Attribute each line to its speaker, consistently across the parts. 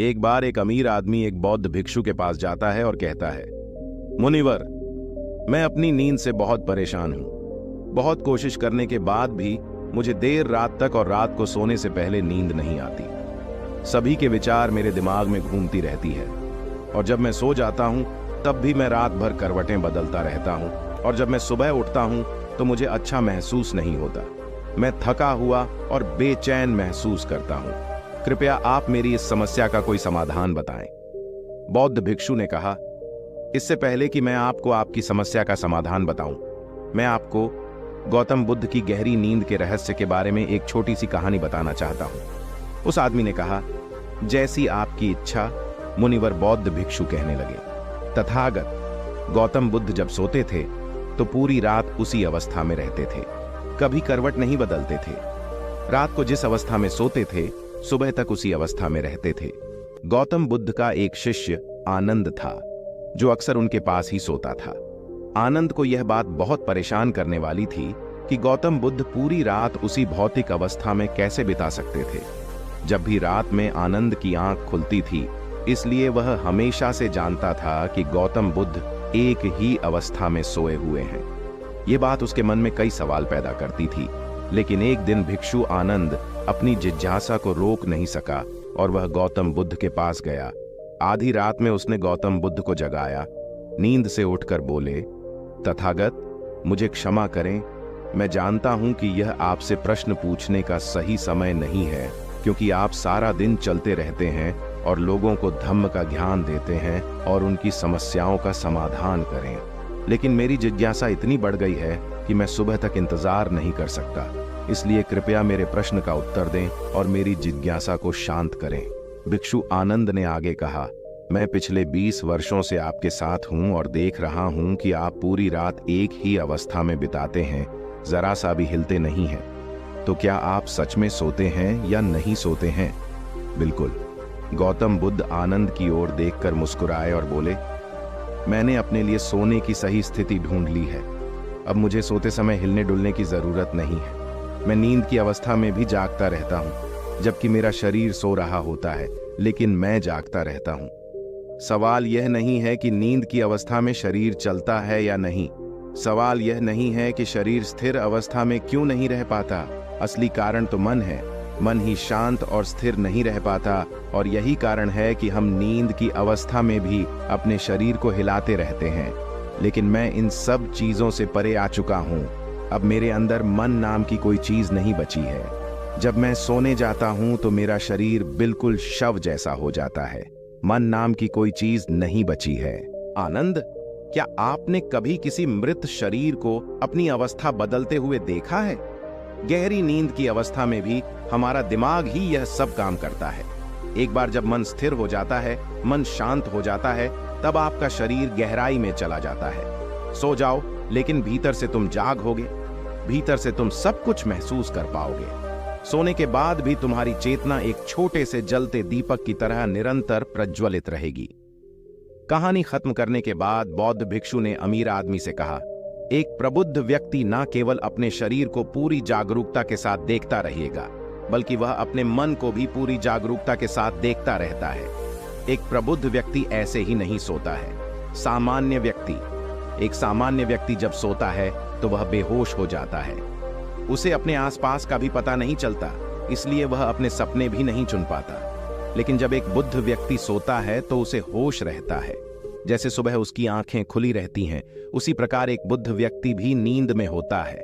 Speaker 1: एक बार एक अमीर आदमी एक बौद्ध भिक्षु के पास जाता है और कहता है, मुनिवर, मैं अपनी नींद से बहुत परेशान हूं। बहुत कोशिश करने के बाद भी मुझे देर रात तक और रात को सोने से पहले नींद नहीं आती। सभी के विचार मेरे दिमाग में घूमती रहती है और जब मैं सो जाता हूं तब भी मैं रात भर करवटें बदलता रहता हूं और जब मैं सुबह उठता हूं तो मुझे अच्छा महसूस नहीं होता। मैं थका हुआ और बेचैन महसूस करता हूं। कृपया आप मेरी इस समस्या का कोई समाधान बताएं। बौद्ध भिक्षु ने कहा, इससे पहले कि मैं आपको आपकी समस्या का समाधान बताऊं, मैं आपको गौतम बुद्ध की गहरी नींद के रहस्य के बारे में एक छोटी सी कहानी बताना चाहता हूं। उस आदमी ने कहा, जैसी आपकी इच्छा, मुनिवर बौद्ध भिक्षु कहने लगे। तथागत गौतम बुद्ध जब सोते थे तो पूरी रात उसी अवस्था में रहते थे, कभी करवट नहीं बदलते थे। रात को जिस अवस्था में सोते थे सुबह तक उसी अवस्था में रहते थे। गौतम बुद्ध का एक शिष्य आनंद था जो अक्सर उनके पास ही सोता था। आनंद को यह बात बहुत परेशान करने वाली थी कि गौतम बुद्ध पूरी रात उसी भौतिक अवस्था में कैसे बिता सकते थे। जब भी रात में आनंद की आंख खुलती थी, इसलिए वह हमेशा से जानता था कि गौतम बुद्ध एक ही अवस्था में सोए हुए हैं। ये बात उसके मन में कई सवाल पैदा करती थी, लेकिन एक दिन भिक्षु आनंद अपनी जिज्ञासा को रोक नहीं सका और वह गौतम बुद्ध के पास गया। आधी रात में उसने गौतम बुद्ध को जगाया। नींद से उठकर बोले, तथागत, मुझे क्षमा करें, मैं जानता हूं कि यह आपसे प्रश्न पूछने का सही समय नहीं है, क्योंकि आप सारा दिन चलते रहते हैं और लोगों को धम्म का ज्ञान देते हैं और उनकी समस्याओं का समाधान करें। लेकिन मेरी जिज्ञासा इतनी बढ़ गई है कि मैं सुबह तक इंतजार नहीं कर सकता, इसलिए कृपया मेरे प्रश्न का उत्तर दें और मेरी जिज्ञासा को शांत करें। भिक्षु आनंद ने आगे कहा, मैं पिछले 20 वर्षों से आपके साथ हूं और देख रहा हूं कि आप पूरी रात एक ही अवस्था में बिताते हैं, जरा सा भी हिलते नहीं हैं। तो क्या आप सच में सोते हैं या नहीं सोते हैं? बिल्कुल। गौतम बुद्ध आनंद की ओर देखकर मुस्कुराए और बोले, मैंने अपने लिए सोने की सही स्थिति ढूंढ ली है। अब मुझे सोते समय हिलने डुलने की जरूरत नहीं है। मैं नींद की अवस्था में भी जागता रहता हूं, जबकि मेरा शरीर सो रहा होता है, लेकिन मैं जागता रहता हूं। सवाल यह नहीं है कि नींद की अवस्था में शरीर चलता है या नहीं। सवाल यह नहीं है कि शरीर स्थिर अवस्था में क्यों नहीं रह पाता। असली कारण तो मन है। मन ही शांत और स्थिर नहीं रह पाता और यही कारण है कि हम नींद की अवस्था में भी अपने शरीर को हिलाते रहते हैं। लेकिन मैं इन सब चीजों से परे आ चुका हूं। अब मेरे अंदर मन नाम की कोई चीज नहीं बची है। जब मैं सोने जाता हूं तो मेरा शरीर बिल्कुल शव जैसा हो जाता है। मन नाम की कोई चीज नहीं बची है। आनंद, क्या आपने कभी किसी मृत शरीर को अपनी अवस्था बदलते हुए देखा है? गहरी नींद की अवस्था में भी हमारा दिमाग ही यह सब काम करता है। एक बार जब मन स्थिर हो जाता है, मन शांत हो जाता है, तब आपका शरीर गहराई में चला जाता है। सो जाओ, लेकिन भीतर से तुम जागोगे। भीतर से तुम सब कुछ महसूस कर पाओगे। सोने के बाद भी तुम्हारी चेतना एक छोटे से जलते दीपक की तरह निरंतर प्रज्वलित रहेगी। कहानी खत्म करने के बाद बौद्ध भिक्षु ने अमीर आदमी से कहा, एक प्रबुद्ध व्यक्ति न केवल अपने शरीर को पूरी जागरूकता के साथ देखता रहेगा, बल्कि वह अपने मन को भी पूरी जागरूकता के साथ देखता रहता है। एक प्रबुद्ध व्यक्ति ऐसे ही नहीं सोता है। एक सामान्य व्यक्ति जब सोता है तो वह बेहोश हो जाता है। उसे अपने आसपास का भी पता नहीं चलता, इसलिए वह अपने सपने भी नहीं चुन पाता। लेकिन जब एक बुद्ध व्यक्ति सोता है तो उसे होश रहता है। जैसे सुबह उसकी आंखें खुली रहती हैं, उसी प्रकार एक बुद्ध व्यक्ति भी नींद में होता है।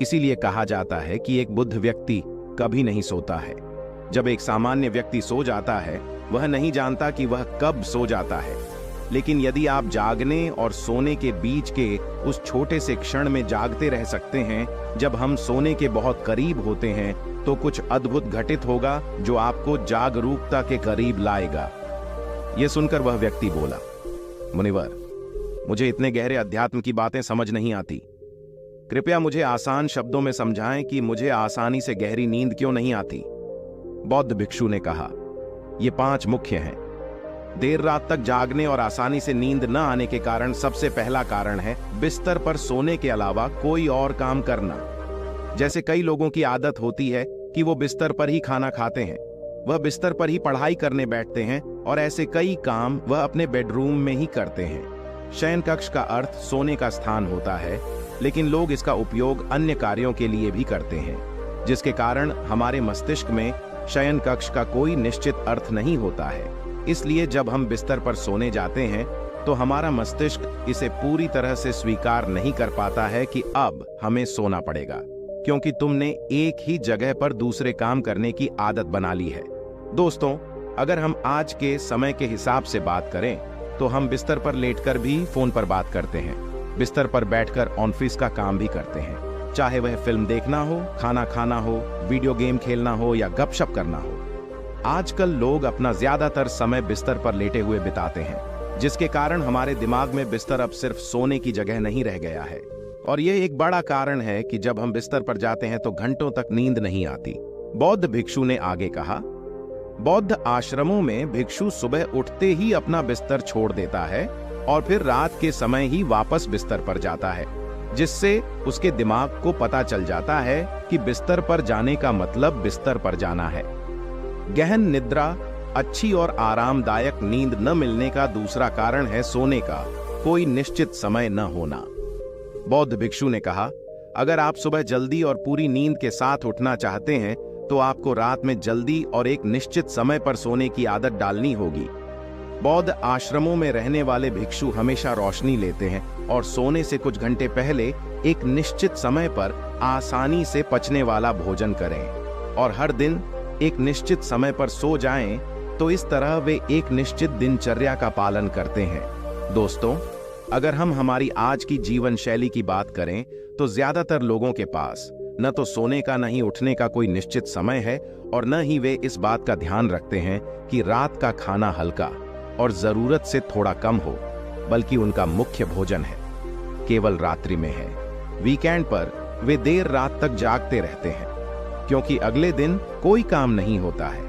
Speaker 1: इसीलिए कहा जाता है कि एक बुद्ध व्यक्ति कभी नहीं सोता है। जब एक सामान्य व्यक्ति सो जाता है, वह नहीं जानता कि वह कब सो जाता है। लेकिन यदि आप जागने और सोने के बीच के उस छोटे से क्षण में जागते रह सकते हैं, जब हम सोने के बहुत करीब होते हैं, तो कुछ अद्भुत घटित होगा जो आपको जागरूकता के करीब लाएगा। यह सुनकर वह व्यक्ति बोला, मुनिवर, मुझे इतने गहरे अध्यात्म की बातें समझ नहीं आती। कृपया मुझे आसान शब्दों में समझाएं कि मुझे आसानी से गहरी नींद क्यों नहीं आती। बौद्ध भिक्षु ने कहा, ये 5 मुख्य हैं। देर रात तक जागने और आसानी से नींद न आने के कारण सबसे पहला कारण है बिस्तर पर सोने के अलावा कोई और काम करना। जैसे कई लोगों की आदत होती है कि वो बिस्तर पर ही खाना खाते हैं, वह बिस्तर पर ही पढ़ाई करने बैठते हैं और ऐसे कई काम वह अपने बेडरूम में ही करते हैं। शयन कक्ष का अर्थ सोने का स्थान होता है, लेकिन लोग इसका उपयोग अन्य कार्यों के लिए भी करते हैं, जिसके कारण हमारे मस्तिष्क में शयन कक्ष का कोई निश्चित अर्थ नहीं होता है। इसलिए जब हम बिस्तर पर सोने जाते हैं तो हमारा मस्तिष्क इसे पूरी तरह से स्वीकार नहीं कर पाता है कि अब हमें सोना पड़ेगा, क्योंकि तुमने एक ही जगह पर दूसरे काम करने की आदत बना ली है। दोस्तों, अगर हम आज के समय के हिसाब से बात करें तो हम बिस्तर पर लेटकर भी फोन पर बात करते हैं, बिस्तर पर बैठकर ऑफिस का काम भी करते हैं, चाहे वह फिल्म देखना हो, खाना खाना हो, वीडियो गेम खेलना हो या गपशप करना हो। आजकल लोग अपना ज्यादातर समय बिस्तर पर लेटे हुए बिताते हैं, जिसके कारण हमारे दिमाग में बिस्तर अब सिर्फ सोने की जगह नहीं रह गया है। और यह एक बड़ा कारण है कि जब हम बिस्तर पर जाते हैं तो घंटों तक नींद नहीं आती। बौद्ध भिक्षु ने आगे कहा, बौद्ध आश्रमों में भिक्षु सुबह उठते ही अपना बिस्तर छोड़ देता है और फिर रात के समय ही वापस बिस्तर पर जाता है, जिससे उसके दिमाग को पता चल जाता है कि बिस्तर पर जाने का मतलब बिस्तर पर जाना है। गहन निद्रा, अच्छी और आरामदायक नींद न मिलने का दूसरा कारण है सोने का कोई निश्चित समय न होना। बौद्ध भिक्षु ने कहा, अगर आप सुबह जल्दी और पूरी नींद के साथ उठना चाहते हैं तो आपको रात में जल्दी और एक निश्चित समय पर सोने की आदत डालनी होगी। बौद्ध आश्रमों में रहने वाले भिक्षु हमेशा रोशनी लेते हैं और सोने से कुछ घंटे पहले एक निश्चित समय पर आसानी से पचने वाला भोजन करें और हर दिन एक निश्चित समय पर सो जाएं, तो इस तरह वे एक निश्चित दिनचर्या का पालन करते हैं। दोस्तों, अगर हम हमारी आज की जीवन शैली की बात करें तो ज्यादातर लोगों के पास न तो सोने का न ही उठने का कोई निश्चित समय है और न ही वे इस बात का ध्यान रखते हैं कि रात का खाना हल्का और जरूरत से थोड़ा कम हो, बल्कि उनका मुख्य भोजन है केवल रात्रि में है। वीकेंड पर वे देर रात तक जागते रहते हैं क्योंकि अगले दिन कोई काम नहीं होता है।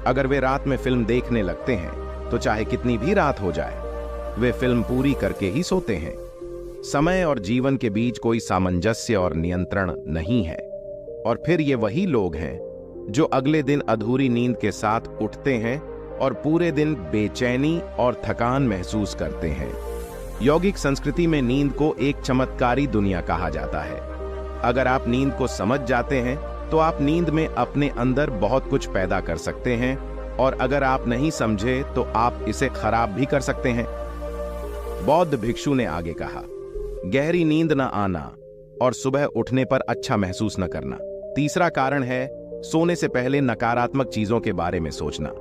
Speaker 1: अगर वे रात में फिल्म देखने लगते हैं तो चाहे कितनी भी रात हो जाए, वे फिल्म पूरी करके ही सोते हैं। समय और जीवन के बीच कोई सामंजस्य और नियंत्रण नहीं है। और फिर ये वही लोग हैं जो अगले दिन अधूरी नींद के साथ उठते हैं और पूरे दिन बेचैनी और थकान महसूस करते हैं। यौगिक संस्कृति में नींद को एक चमत्कारी दुनिया कहा जाता है। अगर आप नींद को समझ जाते हैं तो आप नींद में अपने अंदर बहुत कुछ पैदा कर सकते हैं, और अगर आप नहीं समझे तो आप इसे खराब भी कर सकते हैं। बौद्ध भिक्षु ने आगे कहा, गहरी नींद न आना और सुबह उठने पर अच्छा महसूस न करना। तीसरा कारण है सोने से पहले नकारात्मक चीजों के बारे में सोचना।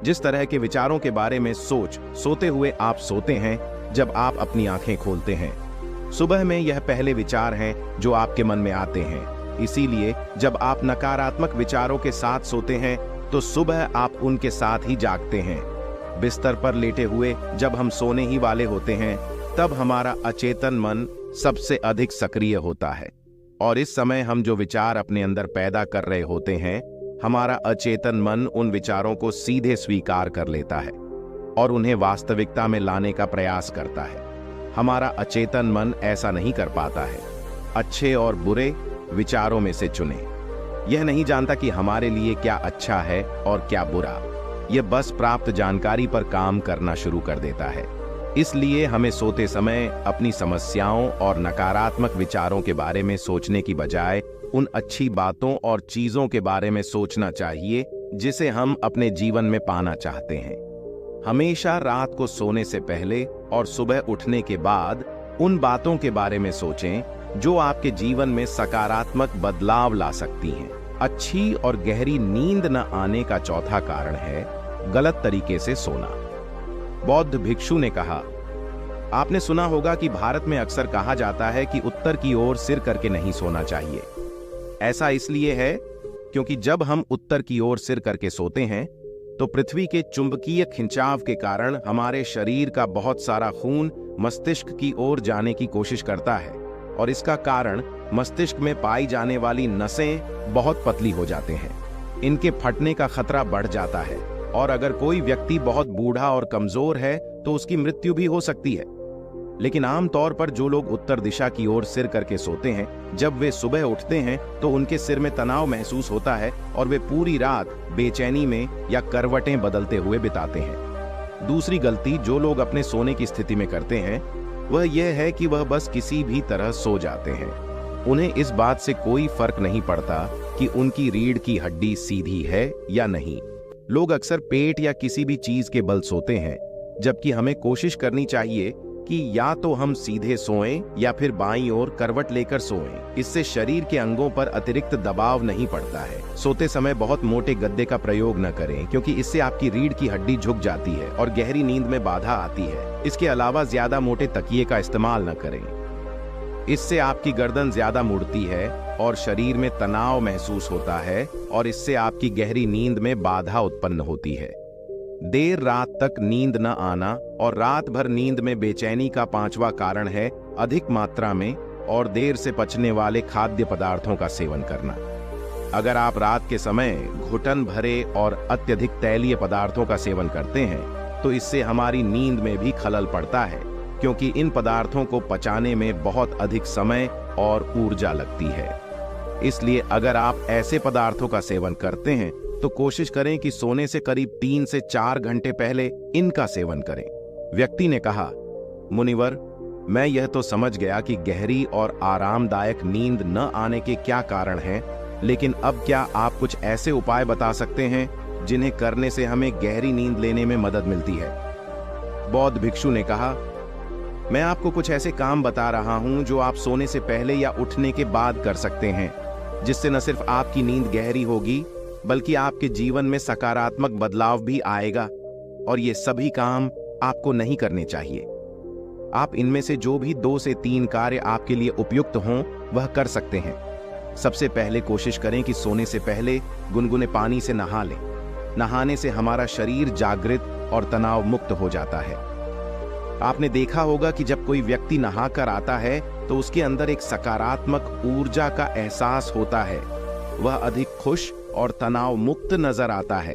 Speaker 1: जिस तरह के विचारों के बारे में सोते हुए आप सोते हैं, जब आप अपनी आंखें खोलते हैं, सुबह में यह पहले विचार हैं जो आपके मन में आते हैं। इसीलिए जब आप नकारात्मक विचारों के साथ सोते हैं तो सुबह आप उनके साथ ही जागते हैं। बिस्तर पर लेटे हुए जब हम सोने ही वाले होते हैं, तब हमारा अचेतन मन सबसे अधिक सक्रिय होता है, और इस समय हम जो विचार अपने अंदर पैदा कर रहे होते हैं, हमारा अचेतन मन उन विचारों को सीधे स्वीकार कर लेता है और उन्हें वास्तविकता में लाने का प्रयास करता है। हमारा अचेतन मन ऐसा नहीं कर पाता है। अच्छे और बुरे विचारों में से चुने। यह नहीं जानता कि हमारे लिए क्या अच्छा है और क्या बुरा। यह बस प्राप्त जानकारी पर काम करना शुरू कर देता है। इसलिए हमें सोते समय अपनी समस्याओं और नकारात्मक विचारों के बारे में सोचने की बजाय उन अच्छी बातों और चीजों के बारे में सोचना चाहिए जिसे हम अपने जीवन में पाना चाहते हैं। हमेशा रात को सोने से पहले और सुबह उठने के बाद उन बातों के बारे में सोचें जो आपके जीवन में सकारात्मक बदलाव ला सकती हैं। अच्छी और गहरी नींद न आने का चौथा कारण है गलत तरीके से सोना। बौद्ध भिक्षु ने कहा, आपने सुना होगा कि भारत में अक्सर कहा जाता है कि उत्तर की ओर सिर करके नहीं सोना चाहिए। ऐसा इसलिए है क्योंकि जब हम उत्तर की ओर सिर करके सोते हैं तो पृथ्वी के चुंबकीय खिंचाव के कारण हमारे शरीर का बहुत सारा खून मस्तिष्क की ओर जाने की कोशिश करता है, और इसका कारण मस्तिष्क में पाई जाने वाली नसें बहुत पतली हो जाते हैं। इनके फटने का खतरा बढ़ जाता है, और अगर कोई व्यक्ति बहुत बूढ़ा और कमजोर है तो उसकी मृत्यु भी हो सकती है। लेकिन आमतौर पर जो लोग उत्तर दिशा की ओर सिर करके सोते हैं, जब वे सुबह उठते हैं तो उनके सिर में तनाव महसूस होता है और वे पूरी रात बेचैनी में या करवटें बदलते हुए बिताते हैं। दूसरी गलती जो लोग अपने सोने की स्थिति में करते हैं वह यह है कि वह बस किसी भी तरह सो जाते हैं। उन्हें इस बात से कोई फर्क नहीं पड़ता कि उनकी रीढ़ की हड्डी सीधी है या नहीं। लोग अक्सर पेट या किसी भी चीज के बल सोते हैं, जबकि हमें कोशिश करनी चाहिए कि या तो हम सीधे सोएं या फिर बाईं ओर करवट लेकर सोएं। इससे शरीर के अंगों पर अतिरिक्त दबाव नहीं पड़ता है। सोते समय बहुत मोटे गद्दे का प्रयोग न करें, क्योंकि इससे आपकी रीढ़ की हड्डी झुक जाती है और गहरी नींद में बाधा आती है। इसके अलावा ज्यादा मोटे तकिए का इस्तेमाल न करें, इससे आपकी गर्दन ज्यादा मुड़ती है और शरीर में तनाव महसूस होता है और इससे आपकी गहरी नींद में बाधा उत्पन्न होती है। देर रात तक नींद न आना और रात भर नींद में बेचैनी का पांचवा कारण है अधिक मात्रा में और देर से पचने वाले खाद्य पदार्थों का सेवन करना। अगर आप रात के समय घुटन भरे और अत्यधिक तैलीय पदार्थों का सेवन करते हैं तो इससे हमारी नींद में भी खलल पड़ता है, क्योंकि इन पदार्थों को पचाने में बहुत अधिक समय और ऊर्जा लगती है। इसलिए अगर आप ऐसे पदार्थों का सेवन करते हैं तो कोशिश करें कि सोने से करीब 3 से 4 घंटे पहले इनका सेवन करें। व्यक्ति ने कहा, मुनिवर, मैं यह तो समझ गया कि गहरी और आरामदायक नींद न आने के क्या कारण हैं, लेकिन अब क्या आप कुछ ऐसे उपाय बता सकते हैं जिन्हें करने से हमें गहरी नींद लेने में मदद मिलती है? बौद्ध भिक्षु ने कहा, मैं आपको कुछ ऐसे काम बता रहा हूं जो आप सोने से पहले या उठने के बाद कर सकते हैं, जिससे न सिर्फ आपकी नींद गहरी होगी बल्कि आपके जीवन में सकारात्मक बदलाव भी आएगा। और ये सभी काम आपको नहीं करने चाहिए। आप इनमें से जो भी 2 से 3 कार्य आपके लिए उपयुक्त हों वह कर सकते हैं। सबसे पहले कोशिश करें कि सोने से पहले गुनगुने पानी से नहा लें। नहाने से हमारा शरीर जागृत और तनाव मुक्त हो जाता है। आपने देखा होगा कि जब कोई व्यक्ति नहाकर आता है तो उसके अंदर एक सकारात्मक ऊर्जा का एहसास होता है। वह अधिक खुश और तनाव मुक्त नजर आता है।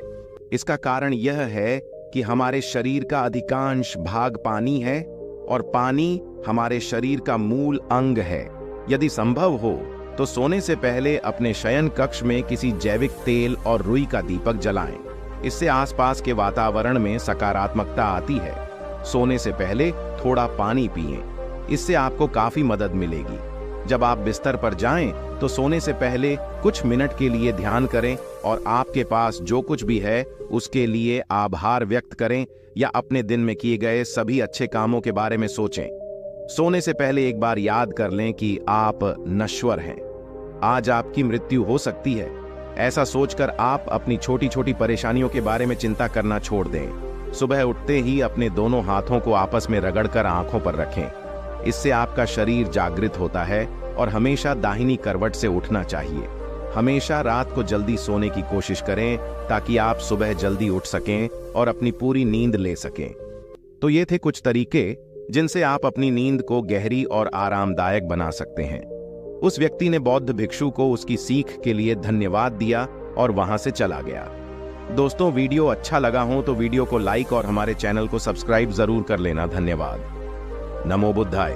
Speaker 1: इसका कारण यह है कि हमारे शरीर का अधिकांश भाग पानी है और पानी हमारे शरीर का मूल अंग है। यदि संभव हो तो सोने से पहले अपने शयन कक्ष में किसी जैविक तेल और रुई का दीपक जलाएं। इससे आसपास के वातावरण में सकारात्मकता आती है। सोने से पहले थोड़ा पानी पिएं, इससे आपको काफी मदद मिलेगी। जब आप बिस्तर पर जाएं तो सोने से पहले कुछ मिनट के लिए ध्यान करें और आपके पास जो कुछ भी है उसके लिए आभार व्यक्त करें या अपने दिन में किए गए सभी अच्छे कामों के बारे में सोचें। सोने से पहले एक बार याद कर लें कि आप नश्वर हैं। आज आपकी मृत्यु हो सकती है। ऐसा सोचकर आप अपनी छोटी छोटी परेशानियों के बारे में चिंता करना छोड़ दें। सुबह उठते ही अपने दोनों हाथों को आपस में रगड़कर आंखों पर रखें। इससे आपका शरीर जागृत होता है और हमेशा दाहिनी करवट से उठना चाहिए। हमेशा रात को जल्दी सोने की कोशिश करें ताकि आप सुबह जल्दी उठ सकें और अपनी पूरी नींद ले सकें। तो ये थे कुछ तरीके जिनसे आप अपनी नींद को गहरी और आरामदायक बना सकते हैं। उस व्यक्ति ने बौद्ध भिक्षु को उसकी सीख के लिए धन्यवाद दिया और वहां से चला गया। दोस्तों, वीडियो अच्छा लगा हो तो वीडियो को लाइक और हमारे चैनल को सब्सक्राइब जरूर कर लेना। धन्यवाद। नमो बुद्धाय।